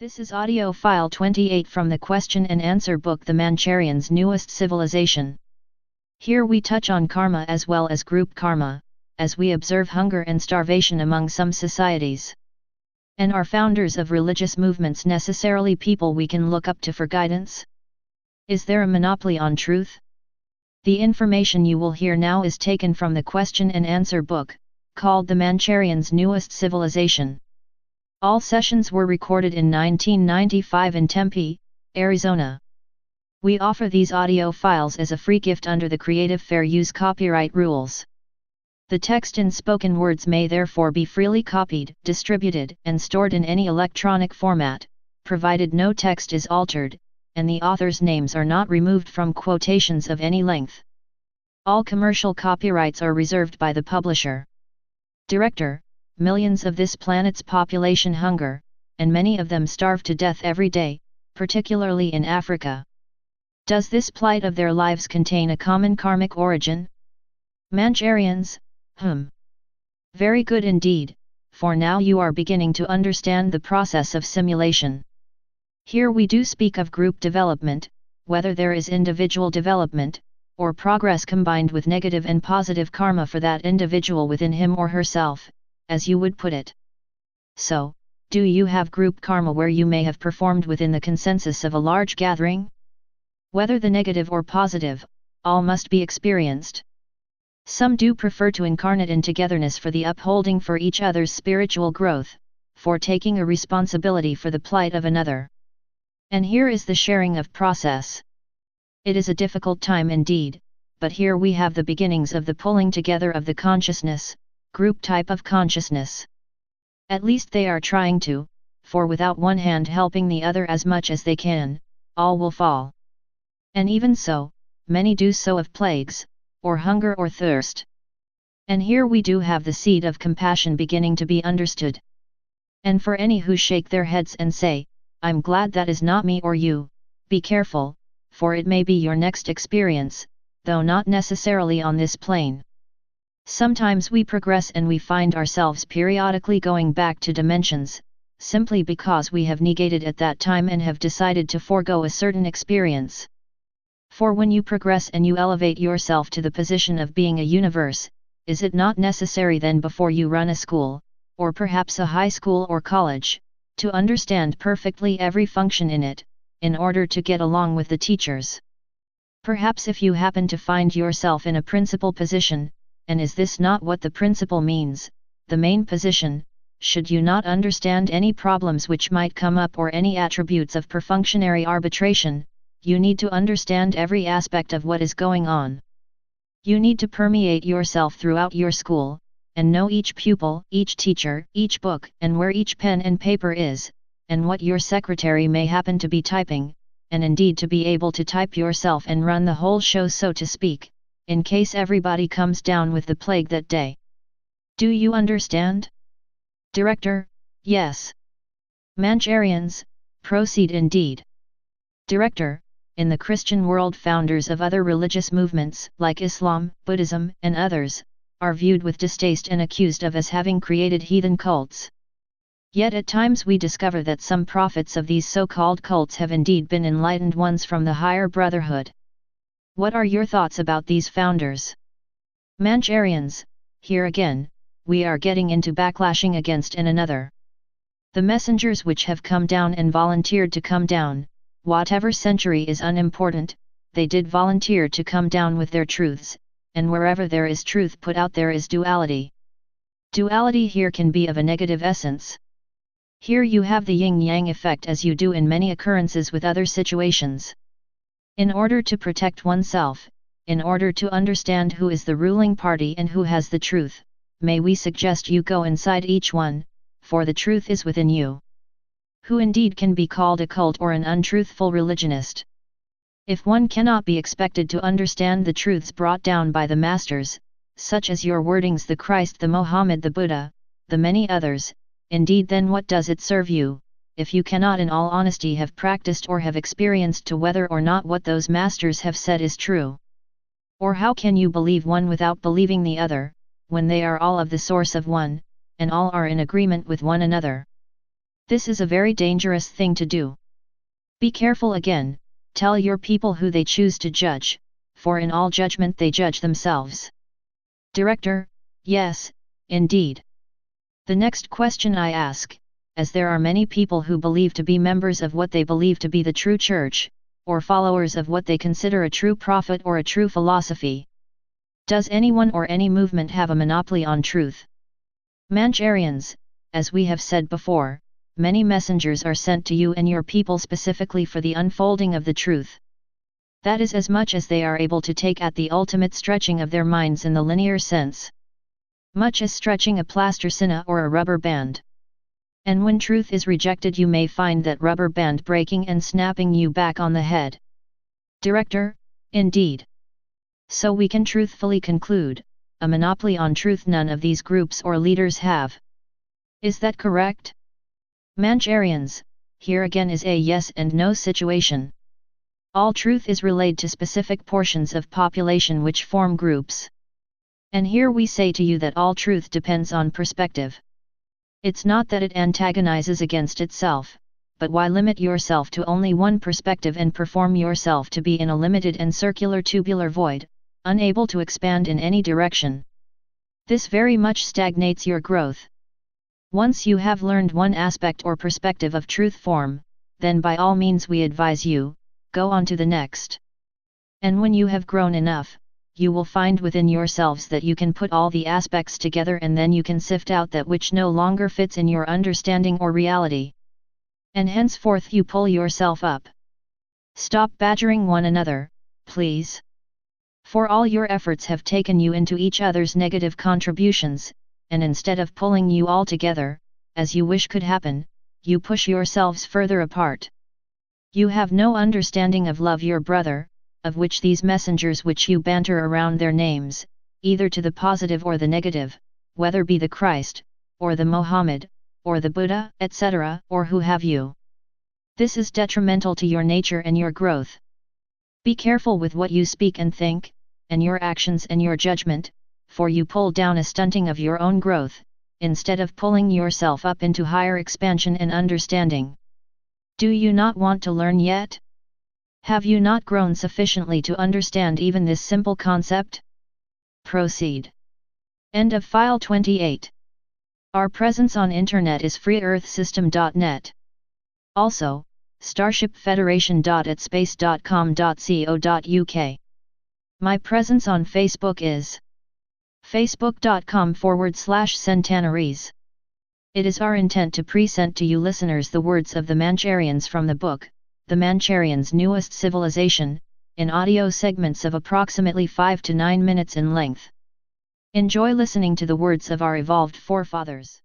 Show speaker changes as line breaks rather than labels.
This is audio file 28 from the question and answer book The Mancharians' Newest Civilization. Here we touch on karma as well as group karma, as we observe hunger and starvation among some societies. And are founders of religious movements necessarily people we can look up to for guidance? Is there a monopoly on truth? The information you will hear now is taken from the question and answer book, called The Mancharians' Newest Civilization. All sessions were recorded in 1995 in Tempe, Arizona. We offer these audio files as a free gift under the Creative Fair Use copyright rules. The text in spoken words may therefore be freely copied, distributed, and stored in any electronic format, provided no text is altered, and the authors' names are not removed from quotations of any length. All commercial copyrights are reserved by the publisher. Director: millions of this planet's population hunger, and many of them starve to death every day, particularly in Africa. Does this plight of their lives contain a common karmic origin? Mancharians, Very good indeed, for now you are beginning to understand the process of simulation. Here we do speak of group development, whether there is individual development, or progress combined with negative and positive karma for that individual within him or herself, as you would put it. So, do you have group karma where you may have performed within the consensus of a large gathering? Whether the negative or positive, all must be experienced. Some do prefer to incarnate in togetherness for the upholding for each other's spiritual growth, for taking a responsibility for the plight of another. And here is the sharing of process. It is a difficult time indeed, but here we have the beginnings of the pulling together of the consciousness, group type of consciousness. At least they are trying to, for without one hand helping the other as much as they can, all will fall. And even so, many do so of plagues, or hunger or thirst. And here we do have the seed of compassion beginning to be understood. And for any who shake their heads and say, "I'm glad that is not me or you," be careful, for it may be your next experience, though not necessarily on this plane. Sometimes we progress and we find ourselves periodically going back to dimensions, simply because we have negated at that time and have decided to forego a certain experience. For when you progress and you elevate yourself to the position of being a universe, is it not necessary then before you run a school, or perhaps a high school or college, to understand perfectly every function in it, in order to get along with the teachers? Perhaps if you happen to find yourself in a principal position, and is this not what the principal means, the main position, should you not understand any problems which might come up or any attributes of perfunctionary arbitration, you need to understand every aspect of what is going on. You need to permeate yourself throughout your school, and know each pupil, each teacher, each book, and where each pen and paper is, and what your secretary may happen to be typing, and indeed to be able to type yourself and run the whole show so to speak, in case everybody comes down with the plague that day. Do you understand? Director: yes. Mancharians: proceed indeed. Director: in the Christian world, founders of other religious movements, like Islam, Buddhism, and others, are viewed with distaste and accused of as having created heathen cults. Yet at times we discover that some prophets of these so-called cults have indeed been enlightened ones from the higher brotherhood. What are your thoughts about these founders? Mancharians: here again, we are getting into backlashing against one another. The messengers which have come down and volunteered to come down, whatever century is unimportant, they did volunteer to come down with their truths, and wherever there is truth put out there is duality. Duality here can be of a negative essence. Here you have the yin-yang effect as you do in many occurrences with other situations. In order to protect oneself, in order to understand who is the ruling party and who has the truth, may we suggest you go inside each one, for the truth is within you. Who indeed can be called a cult or an untruthful religionist? If one cannot be expected to understand the truths brought down by the masters, such as your wordings, the Christ, the Mohammed, the Buddha, the many others, indeed then what does it serve you, if you cannot in all honesty have practiced or have experienced to whether or not what those masters have said is true? Or how can you believe one without believing the other, when they are all of the source of one, and all are in agreement with one another? This is a very dangerous thing to do. Be careful again, tell your people who they choose to judge, for in all judgment they judge themselves. Director: yes, indeed. The next question I ask, as there are many people who believe to be members of what they believe to be the true church, or followers of what they consider a true prophet or a true philosophy. Does anyone or any movement have a monopoly on truth? Mancharians, as we have said before, many messengers are sent to you and your people specifically for the unfolding of the truth. That is as much as they are able to take at the ultimate stretching of their minds in the linear sense. Much as stretching a plasticina or a rubber band. And when truth is rejected, you may find that rubber band breaking and snapping you back on the head. Director: indeed. So we can truthfully conclude, a monopoly on truth none of these groups or leaders have. Is that correct? Mancharians: here again is a yes and no situation. All truth is relayed to specific portions of population which form groups. And here we say to you that all truth depends on perspective. It's not that it antagonizes against itself, but why limit yourself to only one perspective and perform yourself to be in a limited and circular tubular void, unable to expand in any direction? This very much stagnates your growth. Once you have learned one aspect or perspective of truth form, then by all means we advise you, go on to the next. And when you have grown enough, you will find within yourselves that you can put all the aspects together, and then you can sift out that which no longer fits in your understanding or reality. And henceforth you pull yourself up. Stop badgering one another, please. For all your efforts have taken you into each other's negative contributions, and instead of pulling you all together, as you wish could happen, you push yourselves further apart. You have no understanding of love your brother, of which these messengers which you banter around their names, either to the positive or the negative, whether be the Christ, or the Mohammed, or the Buddha, etc., or who have you. This is detrimental to your nature and your growth. Be careful with what you speak and think, and your actions and your judgment, for you pull down a stunting of your own growth, instead of pulling yourself up into higher expansion and understanding. Do you not want to learn yet? Have you not grown sufficiently to understand even this simple concept? Proceed. End of file 28. Our presence on internet is freeearthsystem.net. Also, starshipfederation.atspace.com.co.uk. My presence on Facebook is facebook.com/Sentana-Ries. It is our intent to present to you listeners the words of the Mancharians from the book, The Mancharians' Newest Civilization, in audio segments of approximately 5 to 9 minutes in length. Enjoy listening to the words of our evolved forefathers.